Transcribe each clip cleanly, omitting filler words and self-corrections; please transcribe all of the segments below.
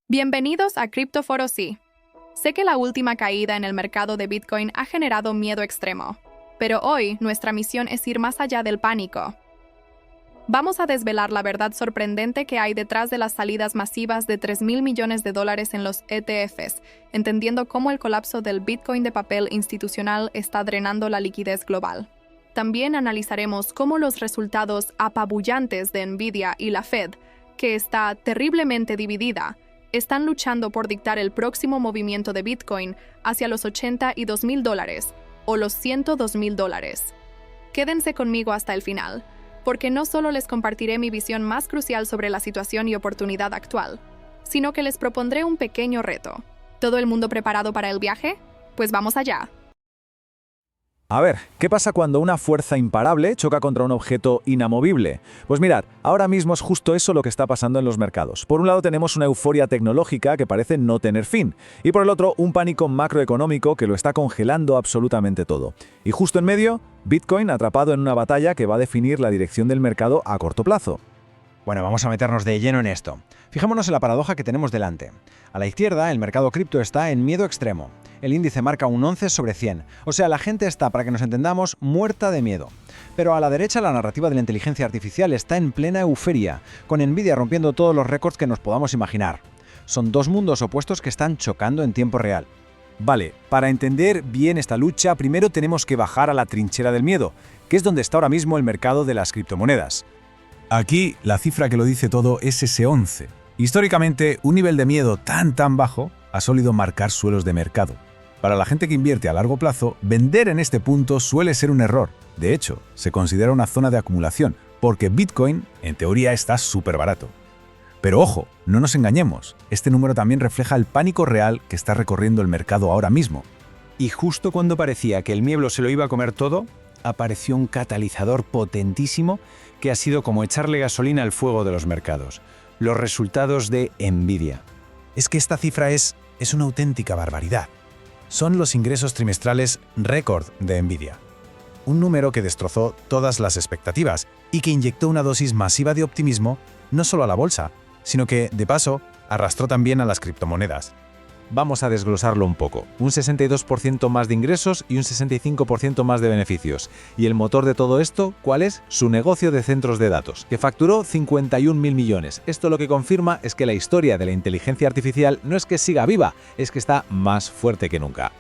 Bienvenidos a Criptoforo Sí. Sé que la última caída en el mercado de Bitcoin ha generado miedo extremo, pero hoy nuestra misión es ir más allá del pánico. Vamos a desvelar la verdad sorprendente que hay detrás de las salidas masivas de $3.000 millones en los ETFs, entendiendo cómo el colapso del Bitcoin de papel institucional está drenando la liquidez global. También analizaremos cómo los resultados apabullantes de Nvidia y la Fed, que está terriblemente dividida, están luchando por dictar el próximo movimiento de Bitcoin hacia los $82.000 o los $102.000. Quédense conmigo hasta el final, porque no solo les compartiré mi visión más crucial sobre la situación y oportunidad actual, sino que les propondré un pequeño reto. ¿Todo el mundo preparado para el viaje? Pues vamos allá. A ver, ¿qué pasa cuando una fuerza imparable choca contra un objeto inamovible? Pues mirad, ahora mismo es justo eso lo que está pasando en los mercados. Por un lado tenemos una euforia tecnológica que parece no tener fin, y por el otro un pánico macroeconómico que lo está congelando absolutamente todo. Y justo en medio, Bitcoin atrapado en una batalla que va a definir la dirección del mercado a corto plazo. Bueno, vamos a meternos de lleno en esto. Fijémonos en la paradoja que tenemos delante. A la izquierda, el mercado cripto está en miedo extremo. El índice marca un 11 sobre 100. O sea, la gente está, para que nos entendamos, muerta de miedo. Pero a la derecha, la narrativa de la inteligencia artificial está en plena euforia, con Nvidia rompiendo todos los récords que nos podamos imaginar. Son dos mundos opuestos que están chocando en tiempo real. Vale, para entender bien esta lucha, primero tenemos que bajar a la trinchera del miedo, que es donde está ahora mismo el mercado de las criptomonedas. Aquí, la cifra que lo dice todo es ese 11. Históricamente, un nivel de miedo tan bajo ha solido marcar suelos de mercado. Para la gente que invierte a largo plazo, vender en este punto suele ser un error. De hecho, se considera una zona de acumulación, porque Bitcoin, en teoría, está súper barato. Pero ojo, no nos engañemos, este número también refleja el pánico real que está recorriendo el mercado ahora mismo. Y justo cuando parecía que el miedo se lo iba a comer todo, apareció un catalizador potentísimo que ha sido como echarle gasolina al fuego de los mercados. Los resultados de Nvidia. Es que esta cifra es una auténtica barbaridad. Son los ingresos trimestrales récord de Nvidia. Un número que destrozó todas las expectativas y que inyectó una dosis masiva de optimismo no solo a la bolsa, sino que, de paso, arrastró también a las criptomonedas. Vamos a desglosarlo un poco. Un 62% más de ingresos y un 65% más de beneficios. ¿Y el motor de todo esto cuál es? Su negocio de centros de datos, que facturó 51.000 millones. Esto lo que confirma es que la historia de la inteligencia artificial no es que siga viva, es que está más fuerte que nunca.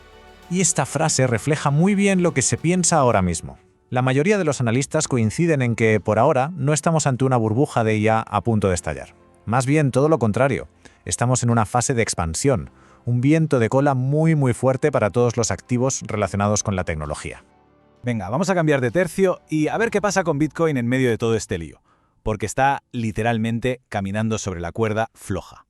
Y esta frase refleja muy bien lo que se piensa ahora mismo. La mayoría de los analistas coinciden en que, por ahora, no estamos ante una burbuja de IA a punto de estallar. Más bien, todo lo contrario. Estamos en una fase de expansión. Un viento de cola muy fuerte para todos los activos relacionados con la tecnología. Venga, vamos a cambiar de tercio y a ver qué pasa con Bitcoin en medio de todo este lío, porque está literalmente caminando sobre la cuerda floja.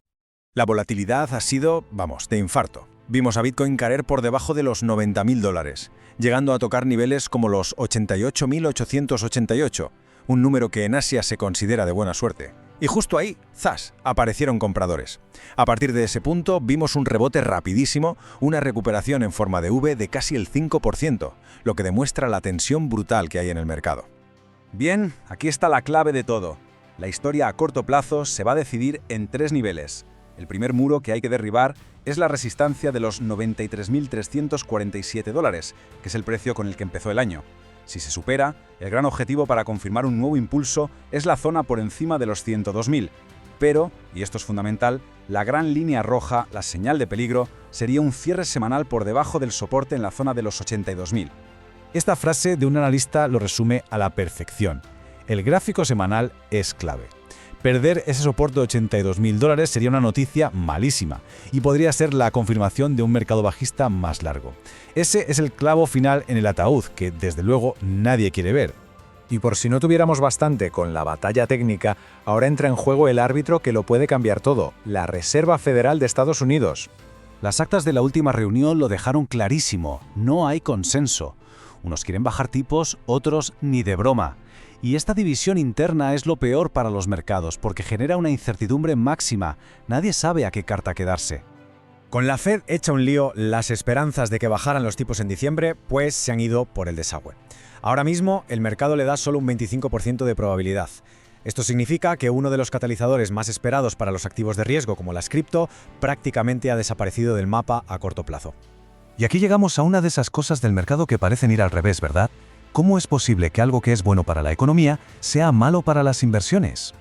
La volatilidad ha sido, de infarto. Vimos a Bitcoin caer por debajo de los $90.000, llegando a tocar niveles como los 88.888, un número que en Asia se considera de buena suerte. Y justo ahí, ¡zas!, aparecieron compradores. A partir de ese punto vimos un rebote rapidísimo, una recuperación en forma de V de casi el 5%, lo que demuestra la tensión brutal que hay en el mercado. Bien, aquí está la clave de todo. La historia a corto plazo se va a decidir en 3 niveles. El primer muro que hay que derribar es la resistencia de los $93.347, que es el precio con el que empezó el año. Si se supera, el gran objetivo para confirmar un nuevo impulso es la zona por encima de los 102.000. Pero, y esto es fundamental, la gran línea roja, la señal de peligro, sería un cierre semanal por debajo del soporte en la zona de los 82.000. Esta frase de un analista lo resume a la perfección. El gráfico semanal es clave. Perder ese soporte de $82.000 sería una noticia malísima y podría ser la confirmación de un mercado bajista más largo. Ese es el clavo final en el ataúd que, desde luego, nadie quiere ver. Y por si no tuviéramos bastante con la batalla técnica, ahora entra en juego el árbitro que lo puede cambiar todo, la Reserva Federal de Estados Unidos. Las actas de la última reunión lo dejaron clarísimo, no hay consenso. Unos quieren bajar tipos, otros ni de broma. Y esta división interna es lo peor para los mercados porque genera una incertidumbre máxima. Nadie sabe a qué carta quedarse. Con la Fed hecha un lío, las esperanzas de que bajaran los tipos en diciembre, pues se han ido por el desagüe. Ahora mismo, el mercado le da solo un 25% de probabilidad. Esto significa que uno de los catalizadores más esperados para los activos de riesgo como las cripto prácticamente ha desaparecido del mapa a corto plazo. Y aquí llegamos a una de esas cosas del mercado que parecen ir al revés, ¿verdad? ¿Cómo es posible que algo que es bueno para la economía sea malo para las inversiones?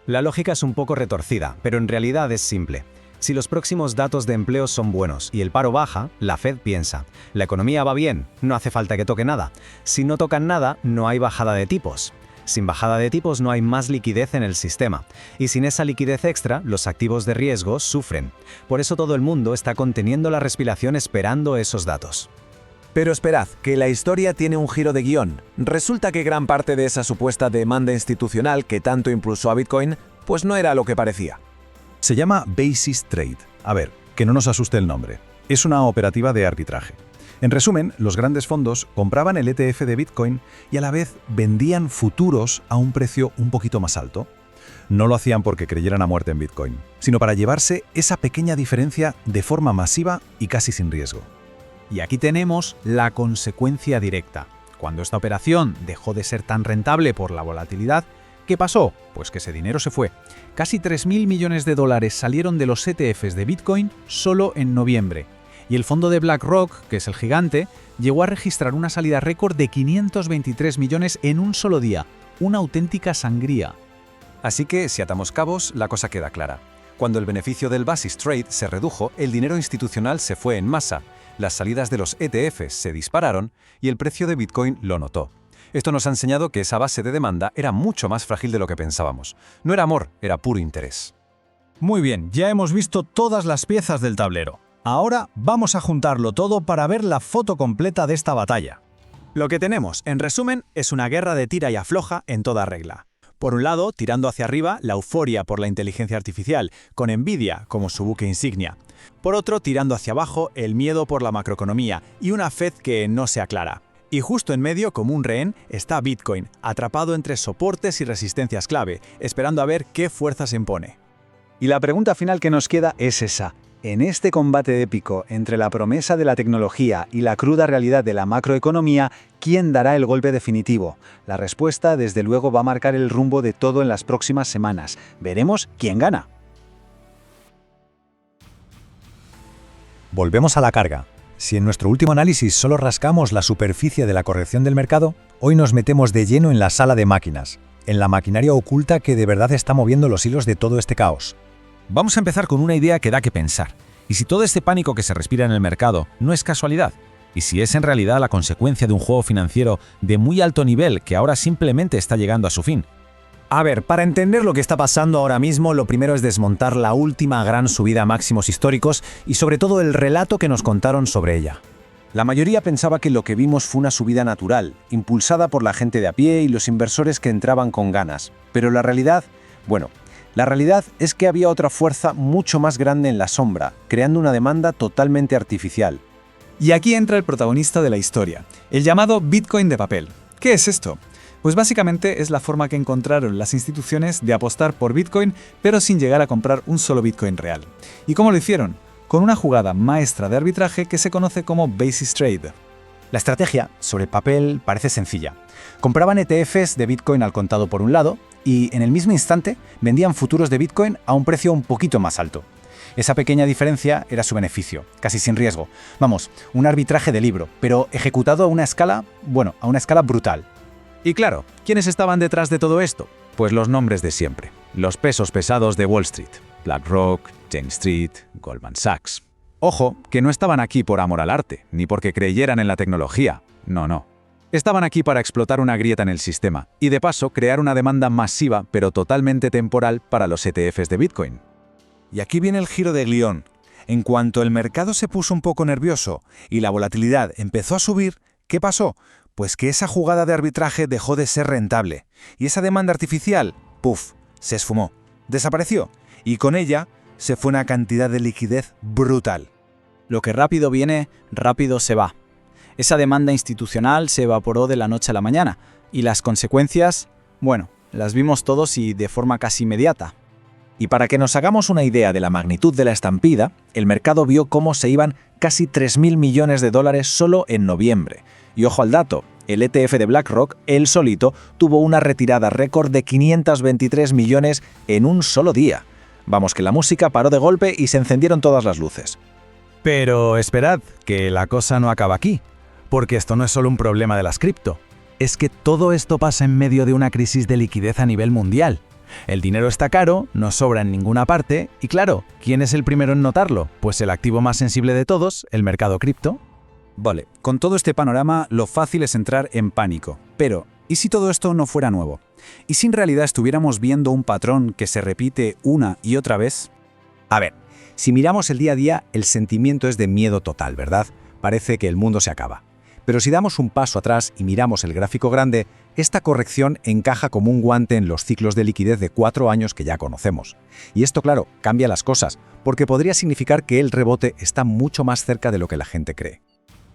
La lógica es un poco retorcida, pero en realidad es simple. Si los próximos datos de empleo son buenos y el paro baja, la Fed piensa, la economía va bien, no hace falta que toque nada. Si no tocan nada, no hay bajada de tipos. Sin bajada de tipos no hay más liquidez en el sistema, y sin esa liquidez extra, los activos de riesgo sufren. Por eso todo el mundo está conteniendo la respiración esperando esos datos. Pero esperad, que la historia tiene un giro de guión. Resulta que gran parte de esa supuesta demanda institucional que tanto impulsó a Bitcoin, pues no era lo que parecía. Se llama Basis Trade. A ver, que no nos asuste el nombre. Es una operativa de arbitraje. En resumen, los grandes fondos compraban el ETF de Bitcoin y a la vez vendían futuros a un precio un poquito más alto. No lo hacían porque creyeran a muerte en Bitcoin, sino para llevarse esa pequeña diferencia de forma masiva y casi sin riesgo. Y aquí tenemos la consecuencia directa. Cuando esta operación dejó de ser tan rentable por la volatilidad, ¿qué pasó? Pues que ese dinero se fue. Casi 3.000 millones de dólares salieron de los ETFs de Bitcoin solo en noviembre. Y el fondo de BlackRock, que es el gigante, llegó a registrar una salida récord de 523 millones en un solo día. Una auténtica sangría. Así que, si atamos cabos, la cosa queda clara. Cuando el beneficio del Basis Trade se redujo, el dinero institucional se fue en masa, las salidas de los ETFs se dispararon y el precio de Bitcoin lo notó. Esto nos ha enseñado que esa base de demanda era mucho más frágil de lo que pensábamos. No era amor, era puro interés. Muy bien, ya hemos visto todas las piezas del tablero. Ahora vamos a juntarlo todo para ver la foto completa de esta batalla. Lo que tenemos, en resumen, es una guerra de tira y afloja en toda regla. Por un lado, tirando hacia arriba, la euforia por la inteligencia artificial, con Nvidia como su buque insignia. Por otro, tirando hacia abajo, el miedo por la macroeconomía y una Fed que no se aclara. Y justo en medio, como un rehén, está Bitcoin, atrapado entre soportes y resistencias clave, esperando a ver qué fuerza se impone. Y la pregunta final que nos queda es esa. En este combate épico entre la promesa de la tecnología y la cruda realidad de la macroeconomía, ¿quién dará el golpe definitivo? La respuesta, desde luego, va a marcar el rumbo de todo en las próximas semanas. Veremos quién gana. Volvemos a la carga. Si en nuestro último análisis solo rascamos la superficie de la corrección del mercado, hoy nos metemos de lleno en la sala de máquinas, en la maquinaria oculta que de verdad está moviendo los hilos de todo este caos. Vamos a empezar con una idea que da que pensar. ¿Y si todo este pánico que se respira en el mercado no es casualidad? ¿Y si es en realidad la consecuencia de un juego financiero de muy alto nivel que ahora simplemente está llegando a su fin? A ver, para entender lo que está pasando ahora mismo, lo primero es desmontar la última gran subida a máximos históricos y sobre todo el relato que nos contaron sobre ella. La mayoría pensaba que lo que vimos fue una subida natural, impulsada por la gente de a pie y los inversores que entraban con ganas. Pero la realidad es que había otra fuerza mucho más grande en la sombra, creando una demanda totalmente artificial. Y aquí entra el protagonista de la historia, el llamado Bitcoin de papel. ¿Qué es esto? Pues básicamente es la forma que encontraron las instituciones de apostar por Bitcoin, pero sin llegar a comprar un solo Bitcoin real. ¿Y cómo lo hicieron? Con una jugada maestra de arbitraje que se conoce como Basis Trade. La estrategia, sobre el papel, parece sencilla. Compraban ETFs de Bitcoin al contado por un lado y, en el mismo instante, vendían futuros de Bitcoin a un precio un poquito más alto. Esa pequeña diferencia era su beneficio, casi sin riesgo. Vamos, un arbitraje de libro, pero ejecutado a una escala brutal. Y claro, ¿quiénes estaban detrás de todo esto? Pues los nombres de siempre. Los pesos pesados de Wall Street. BlackRock, Jane Street, Goldman Sachs. Ojo, que no estaban aquí por amor al arte, ni porque creyeran en la tecnología. No. Estaban aquí para explotar una grieta en el sistema y de paso crear una demanda masiva pero totalmente temporal para los ETFs de Bitcoin. Y aquí viene el giro de guión. En cuanto el mercado se puso un poco nervioso y la volatilidad empezó a subir, ¿qué pasó? Pues que esa jugada de arbitraje dejó de ser rentable y esa demanda artificial, se esfumó, desapareció y con ella se fue una cantidad de liquidez brutal. Lo que rápido viene, rápido se va. Esa demanda institucional se evaporó de la noche a la mañana y las consecuencias, las vimos todos y de forma casi inmediata. Y para que nos hagamos una idea de la magnitud de la estampida, el mercado vio cómo se iban casi 3.000 millones de dólares solo en noviembre. Y ojo al dato, El ETF de BlackRock, él solito, tuvo una retirada récord de 523 millones en un solo día. Vamos, que la música paró de golpe y se encendieron todas las luces. Pero esperad, que la cosa no acaba aquí, porque esto no es solo un problema de las cripto. Es que todo esto pasa en medio de una crisis de liquidez a nivel mundial. El dinero está caro, no sobra en ninguna parte, y claro, ¿quién es el primero en notarlo? Pues el activo más sensible de todos, el mercado cripto. Vale, con todo este panorama, lo fácil es entrar en pánico. Pero, ¿y si todo esto no fuera nuevo? ¿Y si en realidad estuviéramos viendo un patrón que se repite una y otra vez? A ver, si miramos el día a día, el sentimiento es de miedo total, ¿verdad? Parece que el mundo se acaba. Pero si damos un paso atrás y miramos el gráfico grande, esta corrección encaja como un guante en los ciclos de liquidez de 4 años que ya conocemos. Y esto, claro, cambia las cosas, porque podría significar que el rebote está mucho más cerca de lo que la gente cree.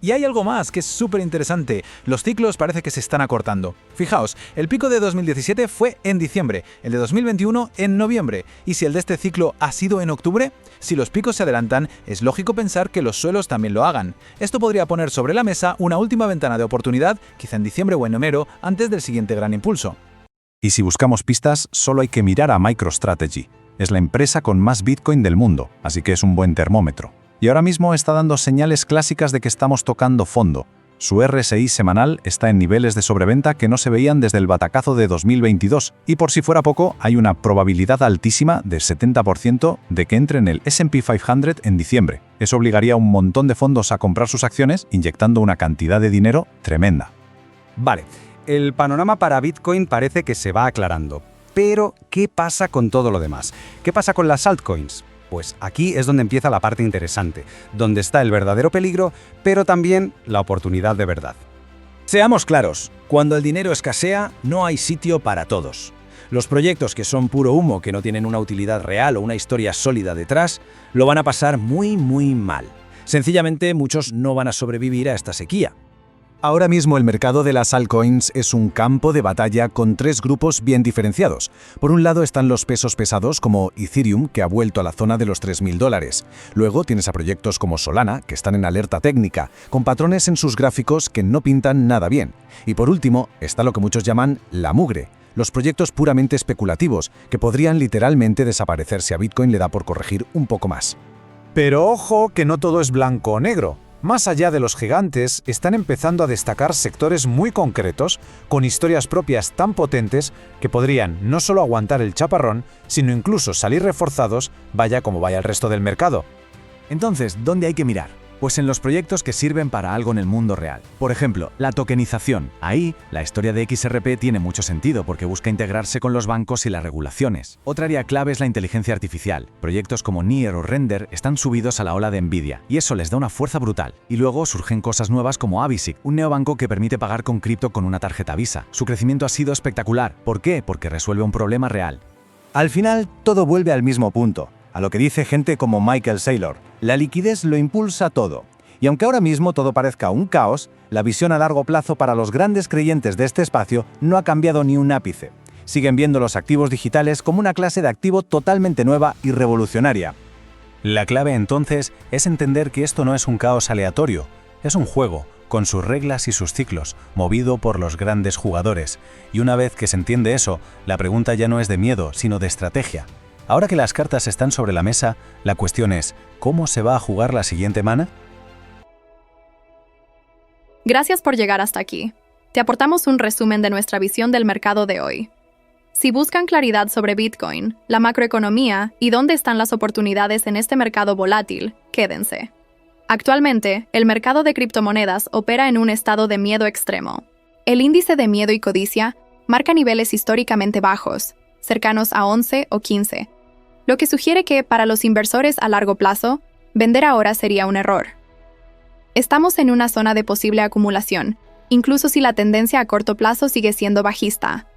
Y hay algo más que es súper interesante. Los ciclos parece que se están acortando. Fijaos, el pico de 2017 fue en diciembre, el de 2021 en noviembre. Y si el de este ciclo ha sido en octubre, si los picos se adelantan, es lógico pensar que los suelos también lo hagan. Esto podría poner sobre la mesa una última ventana de oportunidad, quizá en diciembre o en enero, antes del siguiente gran impulso. Y si buscamos pistas, solo hay que mirar a MicroStrategy. Es la empresa con más Bitcoin del mundo, así que es un buen termómetro. Y ahora mismo está dando señales clásicas de que estamos tocando fondo. Su RSI semanal está en niveles de sobreventa que no se veían desde el batacazo de 2022, y por si fuera poco, hay una probabilidad altísima de 70% de que entre en el S&P 500 en diciembre. Eso obligaría a un montón de fondos a comprar sus acciones, inyectando una cantidad de dinero tremenda. Vale, el panorama para Bitcoin parece que se va aclarando. Pero, ¿qué pasa con todo lo demás? ¿Qué pasa con las altcoins? Pues aquí es donde empieza la parte interesante, donde está el verdadero peligro, pero también la oportunidad de verdad. Seamos claros, cuando el dinero escasea, no hay sitio para todos. Los proyectos que son puro humo, que no tienen una utilidad real o una historia sólida detrás, lo van a pasar muy mal. Sencillamente, muchos no van a sobrevivir a esta sequía. Ahora mismo el mercado de las altcoins es un campo de batalla con 3 grupos bien diferenciados. Por un lado están los pesos pesados como Ethereum, que ha vuelto a la zona de los $3.000. Luego tienes a proyectos como Solana, que están en alerta técnica, con patrones en sus gráficos que no pintan nada bien. Y por último está lo que muchos llaman la mugre, los proyectos puramente especulativos, que podrían literalmente desaparecer si a Bitcoin le da por corregir un poco más. Pero ojo que no todo es blanco o negro. Más allá de los gigantes, están empezando a destacar sectores muy concretos, con historias propias tan potentes que podrían no solo aguantar el chaparrón, sino incluso salir reforzados, vaya como vaya el resto del mercado. Entonces, ¿dónde hay que mirar? Pues en los proyectos que sirven para algo en el mundo real. Por ejemplo, la tokenización. Ahí, la historia de XRP tiene mucho sentido porque busca integrarse con los bancos y las regulaciones. Otra área clave es la inteligencia artificial. Proyectos como Near o Render están subidos a la ola de Nvidia, y eso les da una fuerza brutal. Y luego surgen cosas nuevas como Avisic, un neobanco que permite pagar con cripto con una tarjeta Visa. Su crecimiento ha sido espectacular. ¿Por qué? Porque resuelve un problema real. Al final, todo vuelve al mismo punto, a lo que dice gente como Michael Saylor. La liquidez lo impulsa todo. Y aunque ahora mismo todo parezca un caos, la visión a largo plazo para los grandes creyentes de este espacio no ha cambiado ni un ápice. Siguen viendo los activos digitales como una clase de activo totalmente nueva y revolucionaria. La clave entonces es entender que esto no es un caos aleatorio, es un juego, con sus reglas y sus ciclos, movido por los grandes jugadores. Y una vez que se entiende eso, la pregunta ya no es de miedo, sino de estrategia. Ahora que las cartas están sobre la mesa, la cuestión es, ¿cómo se va a jugar la siguiente mana? Gracias por llegar hasta aquí. Te aportamos un resumen de nuestra visión del mercado de hoy. Si buscan claridad sobre Bitcoin, la macroeconomía y dónde están las oportunidades en este mercado volátil, quédense. Actualmente, el mercado de criptomonedas opera en un estado de miedo extremo. El índice de miedo y codicia marca niveles históricamente bajos, cercanos a 11 o 15, lo que sugiere que, para los inversores a largo plazo, vender ahora sería un error. Estamos en una zona de posible acumulación, incluso si la tendencia a corto plazo sigue siendo bajista.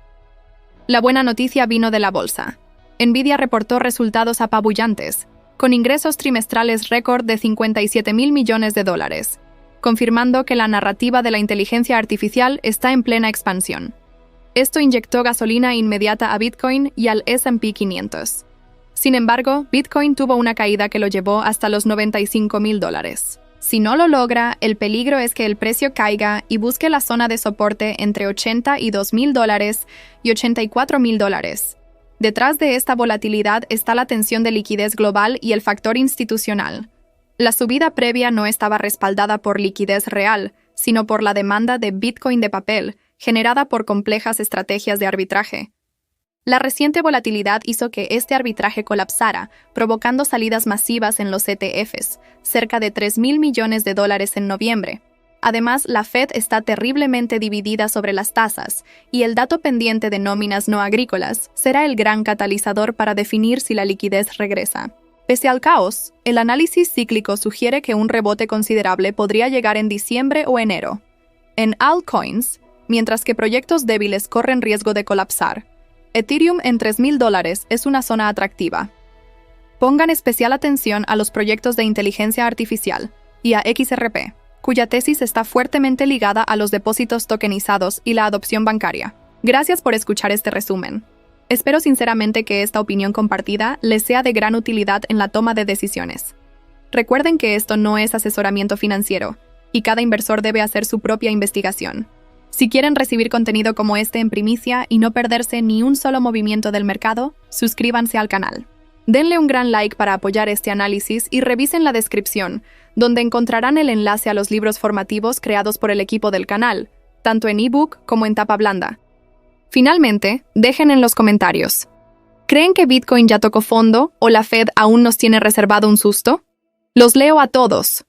La buena noticia vino de la bolsa. Nvidia reportó resultados apabullantes, con ingresos trimestrales récord de $57.000 millones, confirmando que la narrativa de la inteligencia artificial está en plena expansión. Esto inyectó gasolina inmediata a Bitcoin y al S&P 500. Sin embargo, Bitcoin tuvo una caída que lo llevó hasta los $95.000. Si no lo logra, el peligro es que el precio caiga y busque la zona de soporte entre $82,000 y $84,000. Detrás de esta volatilidad está la tensión de liquidez global y el factor institucional. La subida previa no estaba respaldada por liquidez real, sino por la demanda de Bitcoin de papel, generada por complejas estrategias de arbitraje. La reciente volatilidad hizo que este arbitraje colapsara, provocando salidas masivas en los ETFs, cerca de $3,000 millones en noviembre. Además, la Fed está terriblemente dividida sobre las tasas, y el dato pendiente de nóminas no agrícolas será el gran catalizador para definir si la liquidez regresa. Pese al caos, el análisis cíclico sugiere que un rebote considerable podría llegar en diciembre o enero. En altcoins, mientras que proyectos débiles corren riesgo de colapsar, Ethereum en $3,000 es una zona atractiva. Pongan especial atención a los proyectos de inteligencia artificial y a XRP, cuya tesis está fuertemente ligada a los depósitos tokenizados y la adopción bancaria. Gracias por escuchar este resumen. Espero sinceramente que esta opinión compartida les sea de gran utilidad en la toma de decisiones. Recuerden que esto no es asesoramiento financiero, y cada inversor debe hacer su propia investigación. Si quieren recibir contenido como este en primicia y no perderse ni un solo movimiento del mercado, suscríbanse al canal. Denle un gran like para apoyar este análisis y revisen la descripción, donde encontrarán el enlace a los libros formativos creados por el equipo del canal, tanto en ebook como en tapa blanda. Finalmente, dejen en los comentarios: ¿creen que Bitcoin ya tocó fondo o la Fed aún nos tiene reservado un susto? Los leo a todos.